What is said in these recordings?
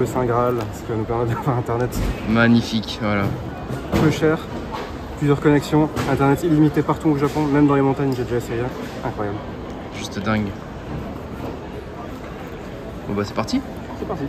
Le Saint Graal, ce qui va nous permettre d'avoir internet Magnifique, voilà. peu cher, plusieurs connexions, internet illimité partout au Japon, même dans les montagnes, j'ai déjà essayé. Incroyable. Juste dingue. Bon bah c'est parti. C'est parti.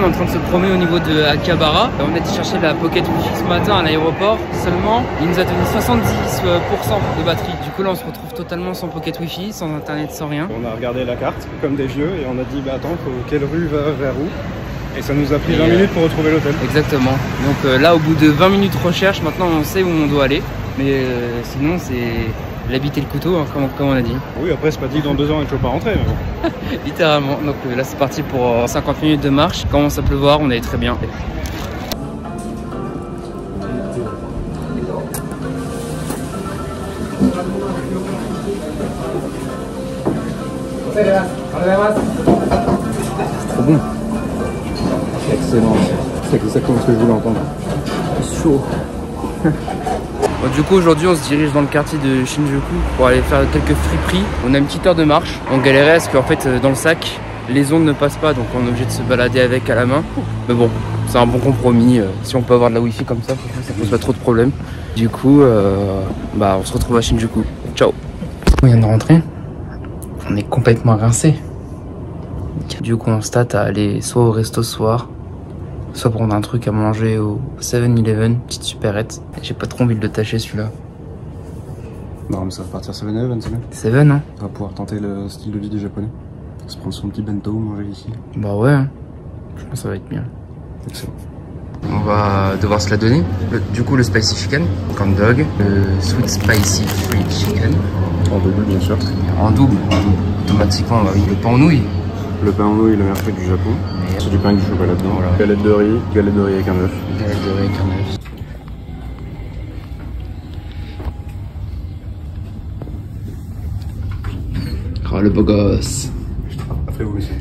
en train de se promener au niveau de Akihabara. On a été chercher la Pocket Wi-Fi ce matin à l'aéroport seulement. Il nous a donné 70% de batterie. Du coup là on se retrouve totalement sans Pocket Wi-Fi, sans internet, sans rien. On a regardé la carte comme des vieux et on a dit bah attends, quelle rue va vers où? Et ça nous a pris 20 minutes pour retrouver l'hôtel. Exactement. Donc là au bout de 20 minutes de recherche, maintenant on sait où on doit aller. Mais sinon c'est l'habit et le couteau, hein, comme on a dit. Oui, après c'est pas dit que dans 2 ans il ne faut pas rentrer. Mais bon. Littéralement. Donc là c'est parti pour 50 minutes de marche. Il commence à pleuvoir, on est très bien. C'est trop bon. Excellent. C'est exactement ce que je voulais entendre. C'est chaud. Bon, du coup aujourd'hui on se dirige dans le quartier de Shinjuku pour aller faire quelques friperies. On a une petite heure de marche. On galérait parce qu'en fait dans le sac les ongles ne passent pas, donc on est obligé de se balader avec à la main. Mais bon, c'est un bon compromis. Si on peut avoir de la wifi comme ça, franchement ça pose pas trop de problèmes. Du coup on se retrouve à Shinjuku. Ciao. On vient de rentrer. On est complètement rincé. Du coup on se tâte à aller soit au resto ce soir, soit prendre un truc à manger au 7-Eleven, petite supérette. J'ai pas trop envie de le tâcher celui-là. Non mais ça va partir 7-Eleven, c'est bien. 7, hein. On va pouvoir tenter le style de vie des japonais. Se prendre son petit bento, manger ici. Bah ouais, hein. Je pense que ça va être bien. Excellent. On va devoir se la donner. Du coup le spicy chicken, corn dog, le sweet spicy free chicken. En double bien sûr. En double. Automatiquement, bah oui, le pain en nouilles. Le pain en nouilles, le meilleur truc du Japon. C'est du pain avec du chocolat dedans. Voilà. Galette de riz avec un œuf. Galette de riz avec un œuf. Oh le beau gosse. Après vous aussi.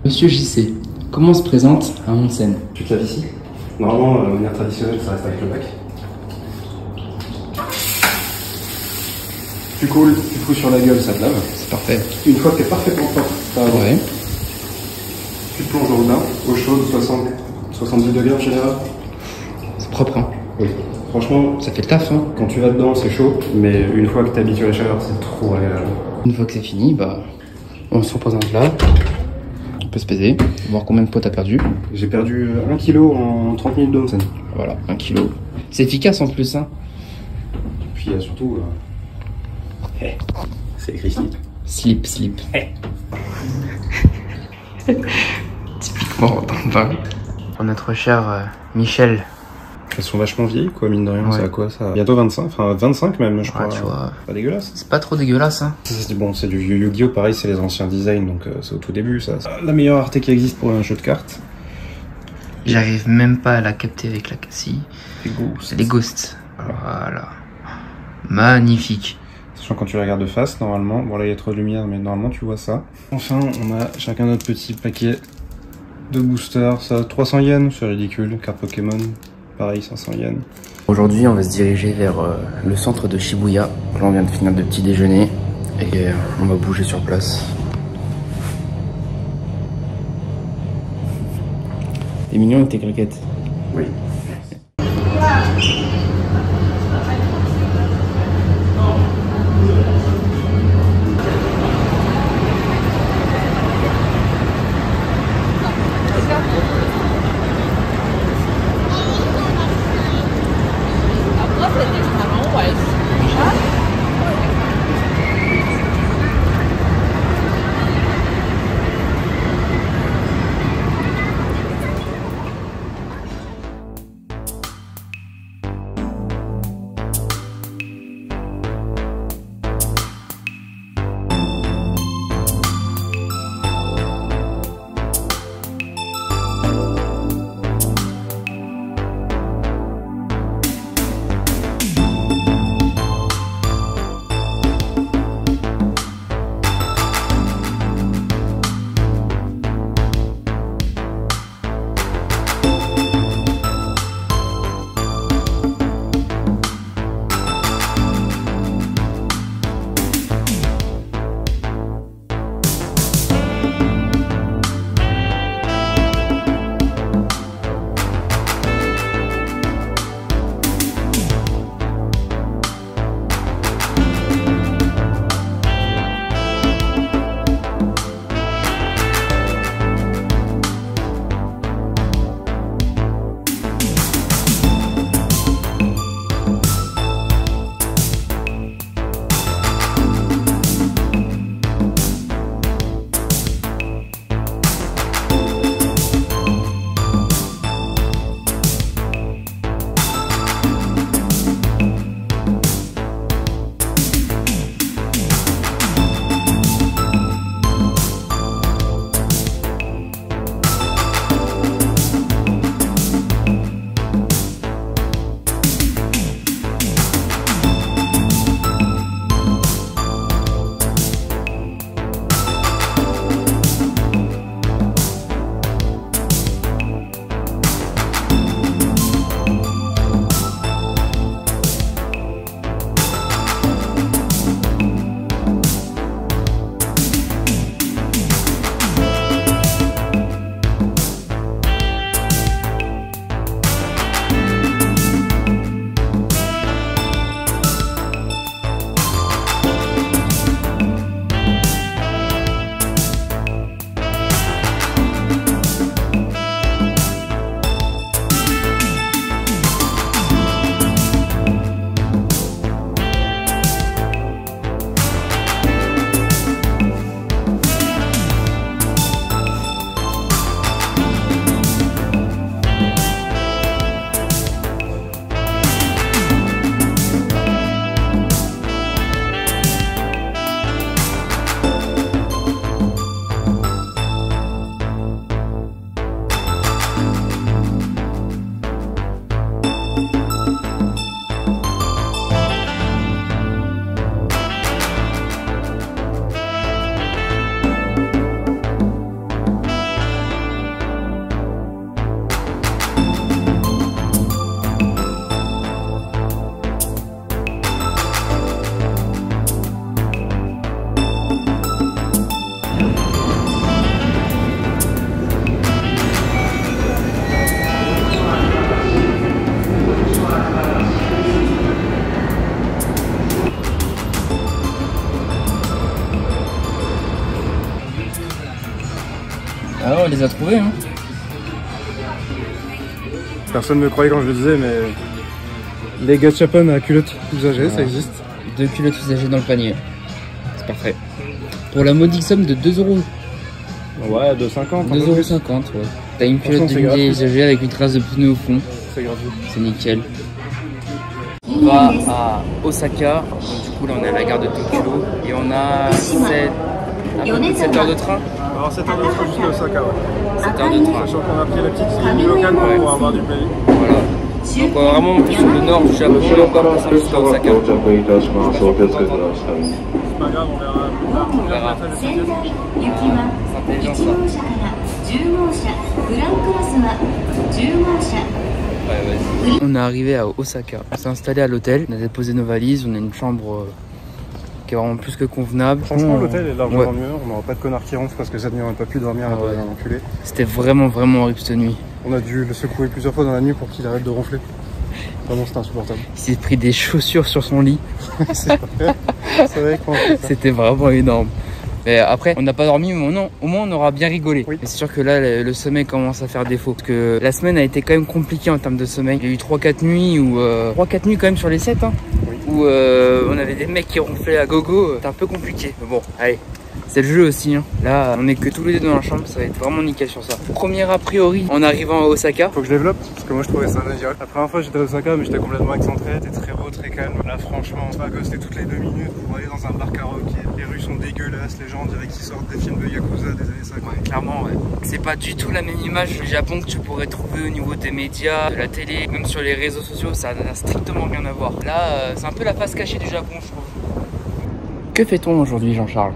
Monsieur JC, comment se présente un onsen? Tu te laves ici. Normalement, de manière traditionnelle, ça reste avec le bac. Tu coules, tu te fous sur la gueule, ça te lave. C'est parfait. Une fois que t'es parfaitement propre, Ouais. tu te plonges dans le bain, eau chaude, 70 degrés en général. C'est propre, hein. Oui. Franchement, Ça fait le taf, hein. quand tu vas dedans, c'est chaud, mais une fois que t'es habitué à la chaleur, c'est trop agréable. Une fois que c'est fini, bah, on se représente là. On peut se peser, voir combien de poids t'as perdu. J'ai perdu 1 kg en 30 minutes d'onsen. Voilà, 1 kg. C'est efficace en plus, hein. Puis surtout, c'est écrit slip. Slip. Typiquement dans le bain. Pour notre cher Michel. Elles sont vachement vieilles, quoi, mine de rien. Ouais. C'est à quoi ça? Bientôt 25, enfin 25 même, je crois. Tu vois. Pas dégueulasse. C'est pas trop dégueulasse, hein. Bon, c'est du vieux Yu-Gi-Oh! Pareil, c'est les anciens designs, donc c'est au tout début, ça. La meilleure rareté qui existe pour un jeu de cartes. J'arrive même pas à la capter avec la cassie. C'est Les ghosts. Voilà. Magnifique. Sachant quand tu la regardes de face, normalement, bon là il y a trop de lumière, mais normalement tu vois ça. Enfin, on a chacun notre petit paquet de boosters. Ça, 300 yens, c'est ridicule. Carte Pokémon, pareil, 500 yens. Aujourd'hui, on va se diriger vers le centre de Shibuya. Là, on vient de finir de petit déjeuner et on va bouger sur place. T'es mignon avec tes criquettes. Oui. on les a trouvés. Hein. Personne ne croyait quand je le disais, mais les gachapon à culottes usagées, ça existe. 2 culottes usagées dans le panier. C'est parfait. Pour la modique somme de 2 €. Ouais, 2,50. 2,50 €, ouais. T'as une culotte de ligne usagée avec une trace de pneu au fond. C'est gratuit. C'est nickel. On va à Osaka. Donc, du coup, là, on est à la gare de Tokyo. Et on a 7 heures de train. Alors 7 heures de train jusqu'à Osaka, ouais. 7 heures de train. Sachant qu'on a pris la petite ligne locale pour avoir du pays. Voilà. Donc on va vraiment plus sur le nord du Japon, on va encore passer jusqu'à Osaka. C'est pas grave, on verra plus tard. On verra. C'est intelligent ça. Ouais, vas-y. On est arrivé à Osaka. On s'est installé à l'hôtel, on a déposé nos valises, on a une chambre qui est vraiment plus que convenable. Franchement, l'hôtel est largement mieux. On n'aura pas de connards qui ronflent parce que cette nuit on n'a pas pu dormir à cause d'un enculé. C'était vraiment horrible cette nuit. On a dû le secouer plusieurs fois dans la nuit pour qu'il arrête de ronfler. Vraiment, c'était insupportable. Il s'est pris des chaussures sur son lit. C'est vrai qu'on C'était vraiment énorme. Mais après, on n'a pas dormi, mais non, au moins on aura bien rigolé. Oui. Mais c'est sûr que là, le sommeil commence à faire défaut. Parce que la semaine a été quand même compliquée en termes de sommeil. Il y a eu 3-4 nuits, ou 3-4 nuits quand même sur les 7. Hein, oui. Où on avait des mecs qui ronflaient à gogo. C'était un peu compliqué. Mais bon, allez. C'est le jeu aussi, hein. Là on est que tous les deux dans la chambre, ça va être vraiment nickel sur ça. Premier a priori en arrivant à Osaka. Faut que je développe, parce que moi je trouvais ça direct. La première fois j'étais à Osaka mais j'étais complètement excentré, c'était très beau, très calme. Là franchement, on va accoster toutes les 2 minutes pour aller dans un bar karaoké. Les rues sont dégueulasses, les gens on dirait qu'ils sortent des films de Yakuza des années 50. Ouais, clairement ouais. C'est pas du tout la même image du Japon que tu pourrais trouver au niveau des médias, de la télé, même sur les réseaux sociaux, ça n'a strictement rien à voir. Là c'est un peu la face cachée du Japon je trouve. Que fait-on aujourd'hui Jean-Charles?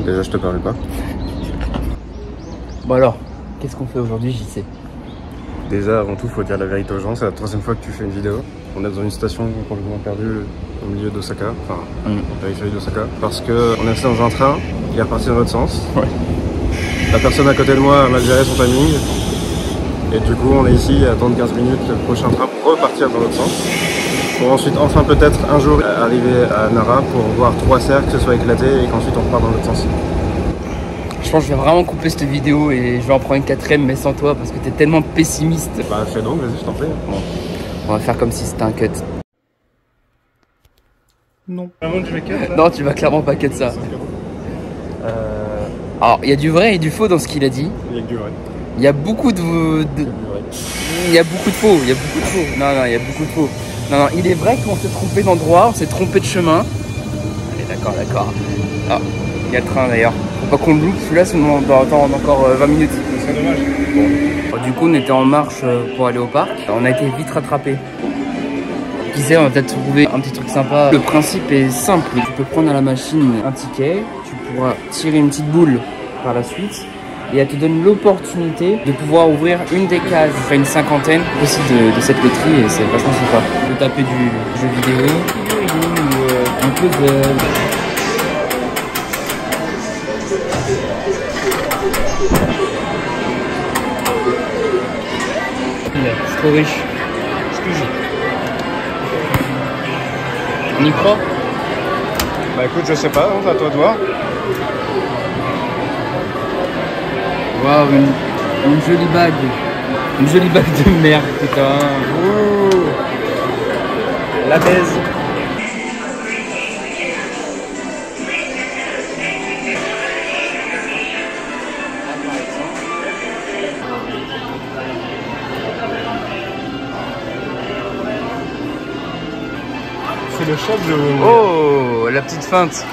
Déjà, je te permets pas. Bon alors, qu'est-ce qu'on fait aujourd'hui, JC? Déjà, avant tout, faut dire la vérité aux gens. C'est la 3e fois que tu fais une vidéo. On est dans une station complètement perdue au milieu d'Osaka, enfin, en périphérie d'Osaka, parce que on est resté dans un train qui est reparti dans l'autre sens. Ouais. La personne à côté de moi a mal géré son timing. Et du coup, on est ici à attendre 15 minutes le prochain train pour repartir dans l'autre sens. Pour ensuite, enfin peut-être un jour, arriver à Nara pour voir 3 cercles se soient éclatés et qu'ensuite on repart dans l'autre sens. Je pense que je vais vraiment couper cette vidéo et je vais en prendre une 4ème mais sans toi parce que t'es tellement pessimiste. Bah fais donc, vas-y, je t'en prie. Bon. On va faire comme si c'était un cut. Non. Vraiment que je vais cut là ? Non, tu vas clairement pas cut ça. Alors, il y a du vrai et du faux dans ce qu'il a dit. Il y a que du vrai. Il y a beaucoup de... Il y a beaucoup de faux, il y a beaucoup de faux. Non, il y a beaucoup de faux. Non, il est vrai qu'on s'est trompé d'endroit, on s'est trompé de chemin. Allez, d'accord. Ah, il y a le train d'ailleurs. Faut pas qu'on le loupe, celui-là, sinon on doit attendre encore 20 minutes. Ce serait dommage. Bon. Du coup, on était en marche pour aller au parc. On a été vite rattrapés. Qui sait, on va peut-être trouver un petit truc sympa. Le principe est simple. Tu peux prendre à la machine un ticket, tu pourras tirer une petite boule par la suite. Et elle te donne l'opportunité de pouvoir ouvrir une des cases, enfin une cinquantaine aussi de cette loterie et c'est vachement sympa. Tu peux taper du jeu vidéo ou un puzzle. C'est trop riche. On y croit? Bah écoute, je sais pas, c'est à toi de voir. Waouh, une jolie bague. Une jolie bague de merde, putain. Ouh, la baise. C'est le chat de... Oh, la petite feinte.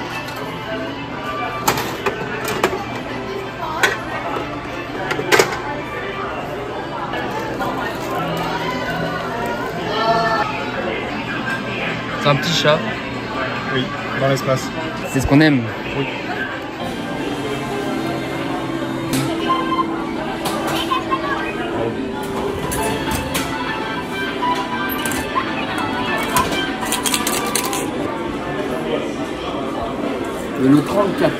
C'est un petit chat. Oui, dans l'espace. C'est ce qu'on aime. Oui. Le 34.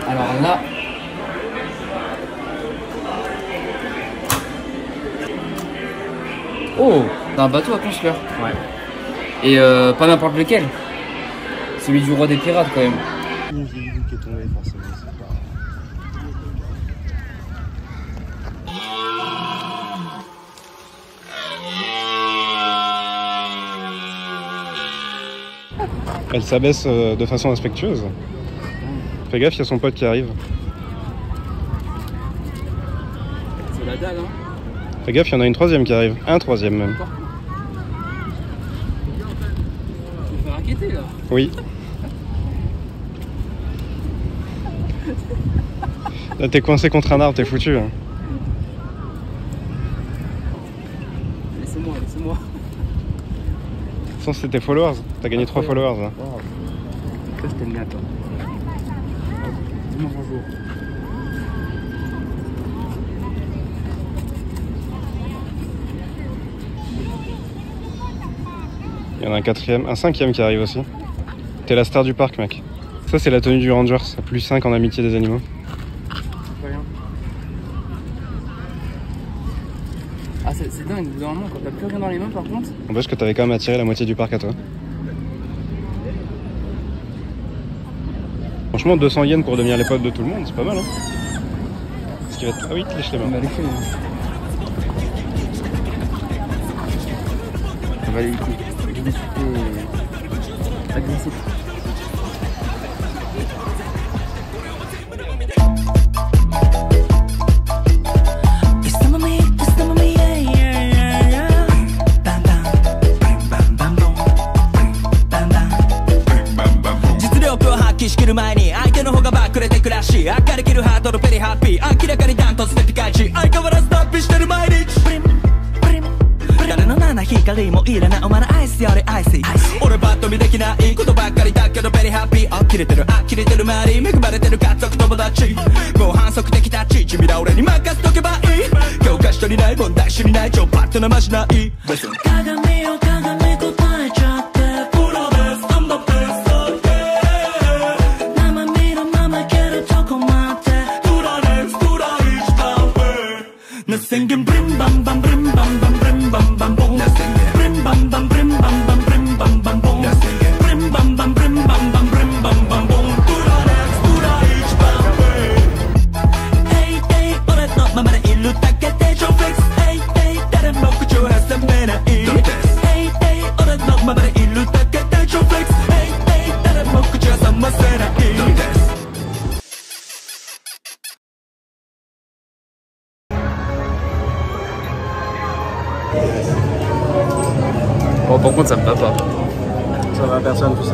Alors là... Oh, c'est un bateau à construire. Ouais. Et pas n'importe lequel. celui du roi des pirates quand même. J'ai vu qui est tombé forcément, c'est pas... Elle s'abaisse de façon respectueuse. Fais gaffe, il y a son pote qui arrive. C'est la dalle, hein. Fais gaffe, il y en a une troisième qui arrive. Un troisième même. Tu me fais raqueter là. Oui. Là, t'es coincé contre un arbre, t'es foutu. Hein. Laissez-moi, laissez-moi. De toute façon, c'était tes followers. T'as gagné 3 followers. Là. Wow. Je t'aime bien, toi. Dis-moi bonjour. Il y en a un quatrième, un cinquième qui arrive aussi. T'es la star du parc, mec. Ça, c'est la tenue du Rangers. Plus 5 en amitié des animaux. Rien. Ah, c'est dingue, au bout d'un moment, quand t'as plus rien dans les mains, par contre. N'empêche que t'avais quand même attiré la moitié du parc à toi. Franchement, 200 yens pour devenir les potes de tout le monde, c'est pas mal, hein. Ce qui va être... Ah oui, te lèche les mains. On va les couilles. On va les couilles. Je vais super agressif. Bon, par contre, ça me va pas. Ça va à personne, tout ça.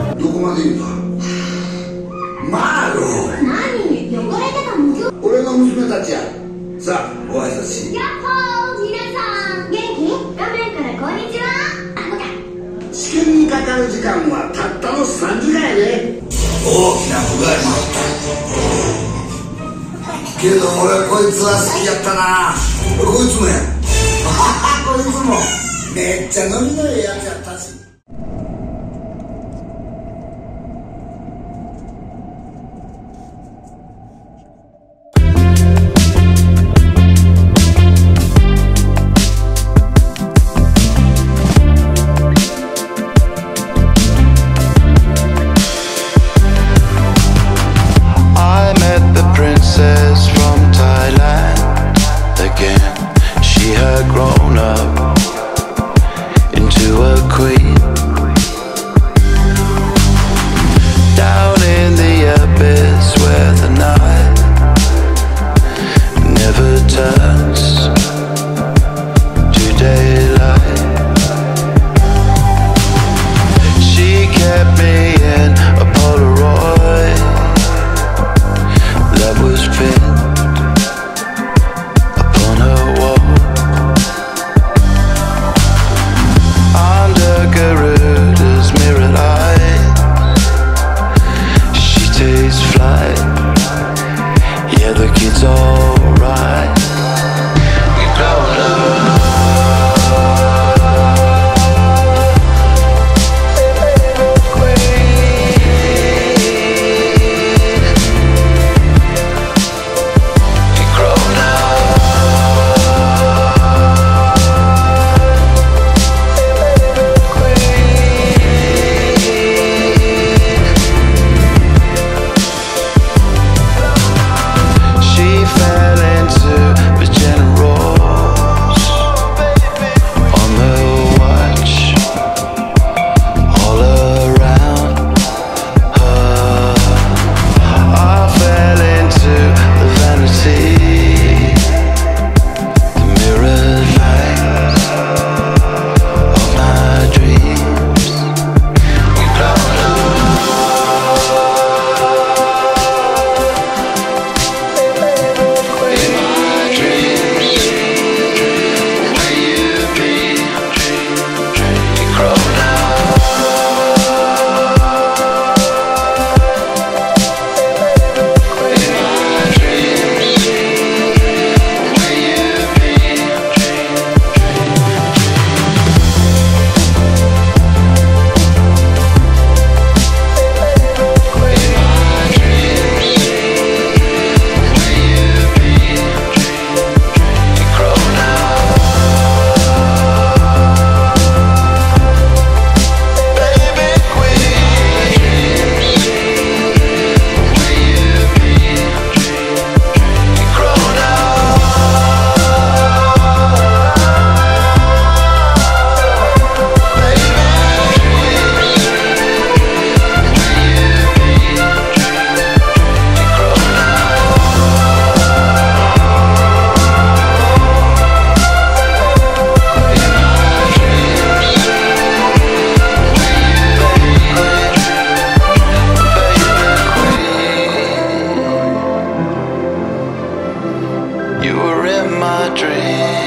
you're in my dreams.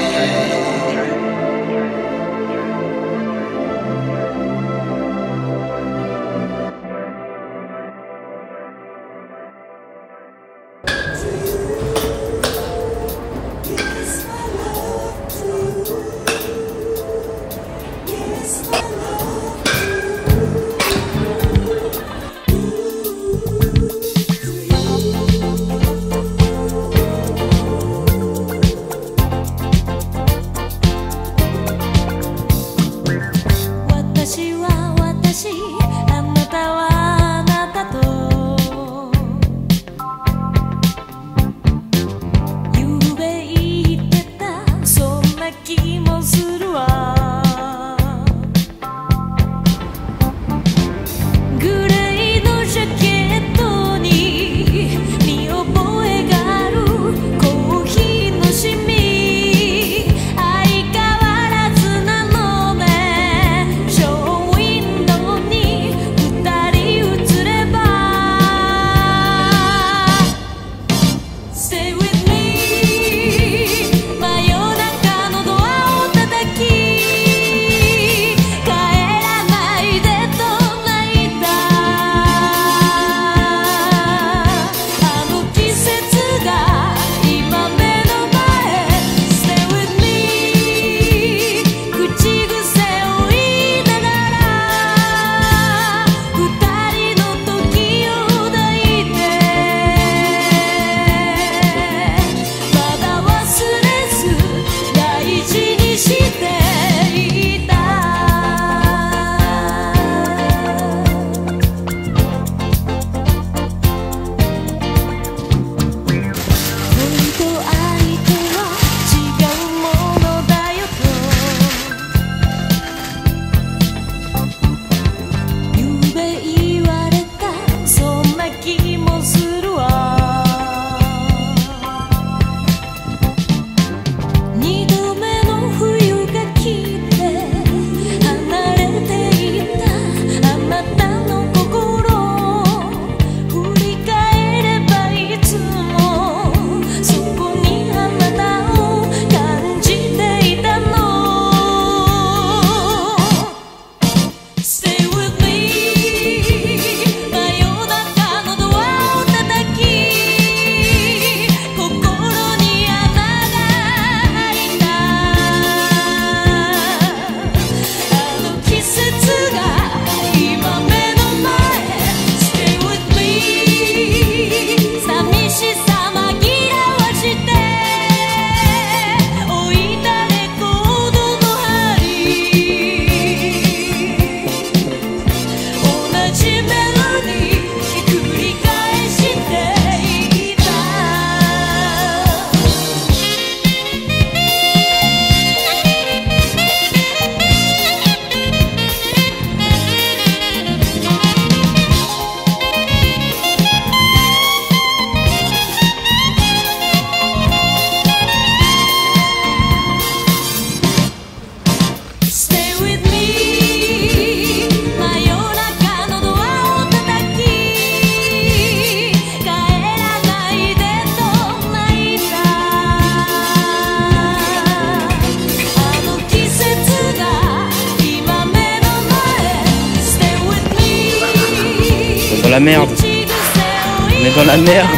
Dans la merde. On est dans la merde.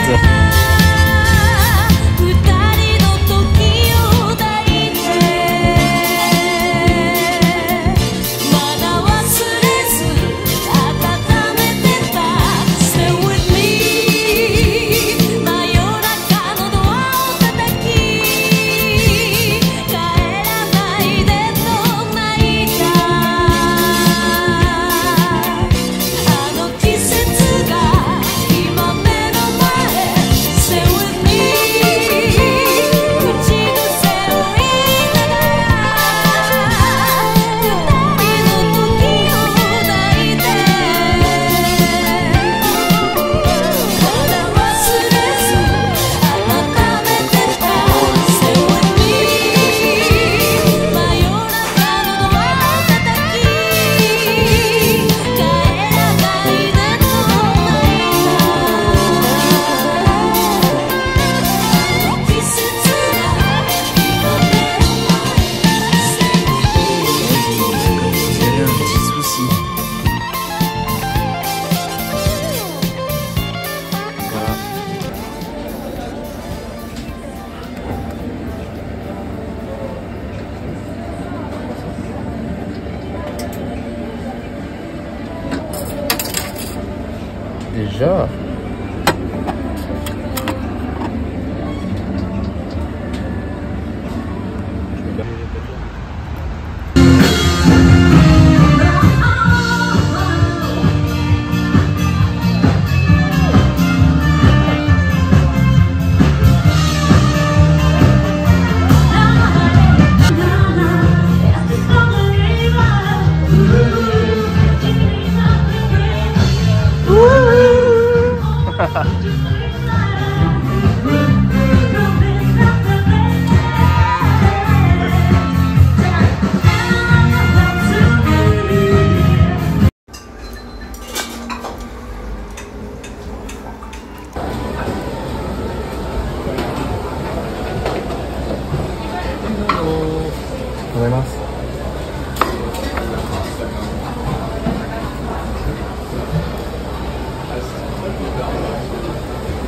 Déjà.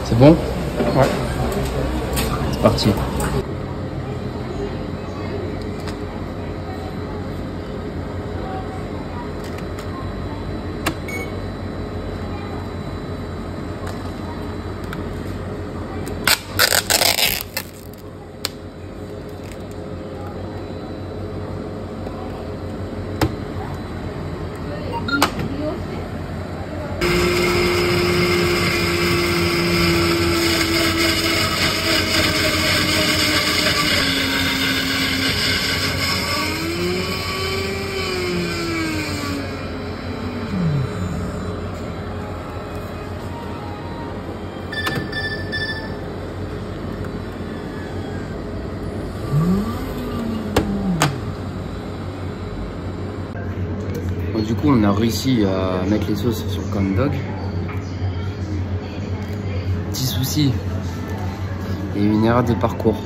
C'est bon? Ouais. C'est parti. Du coup, on a réussi à mettre les sauces sur le corn dog. Petit souci, il y a eu une erreur de parcours.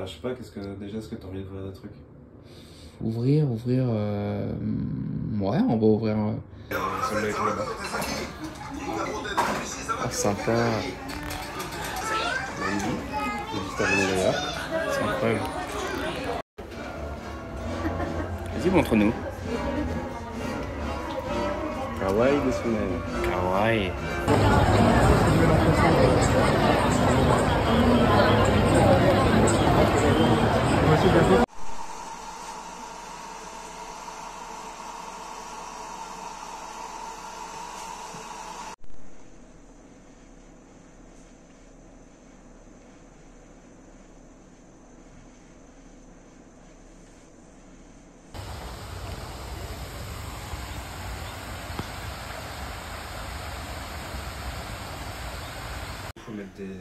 Je sais pas, est-ce que t'as envie d'ouvrir des trucs? Ouvrir, ouais, on va ouvrir. Ah, sympa. C'est incroyable. Vas-y, montre-nous. Kawaii desu. Kawaii.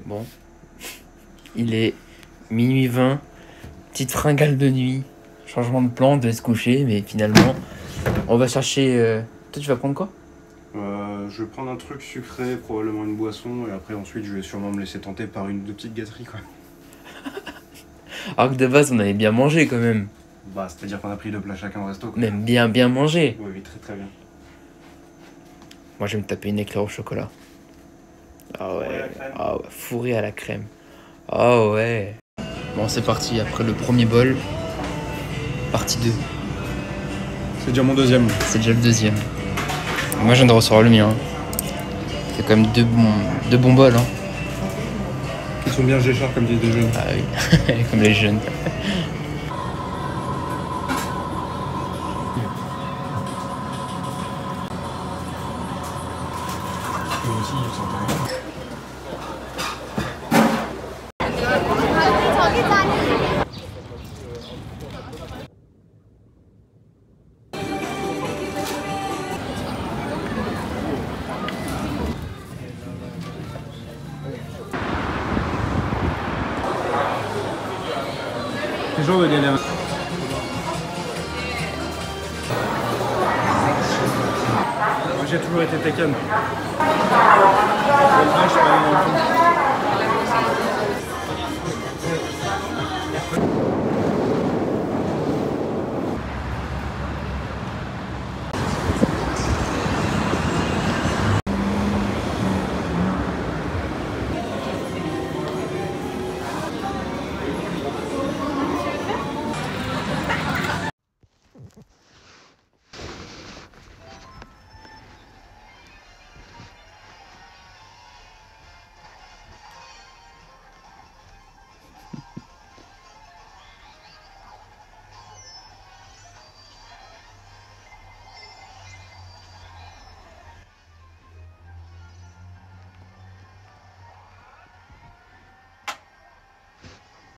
Bon, il est minuit 20, petite fringale de nuit, changement de plan, de se coucher, mais finalement, on va chercher... Toi, tu vas prendre quoi? Je vais prendre un truc sucré, probablement une boisson, et après ensuite je vais sûrement me laisser tenter par une ou deux petites gâteries quoi. Alors que de base, on avait bien mangé quand même. Bah, c'est-à-dire qu'on a pris 2 plats chacun au resto quoi. Même bien mangé. Oui, très très bien. Moi, je vais me taper une éclair au chocolat. Ah ouais, fourré à la crème. Ah ouais. Bon, c'est parti, après le premier bol, partie 2. C'est déjà mon deuxième. C'est déjà le deuxième. Moi, je viens de recevoir le mien. C'est quand même deux bons bols. Hein. Ils sont bien géchards comme disent les jeunes. Ah oui, comme les jeunes. Eux aussi, ils sont intéressants. Toujours de galère. J'ai toujours été Tekken. Le crash,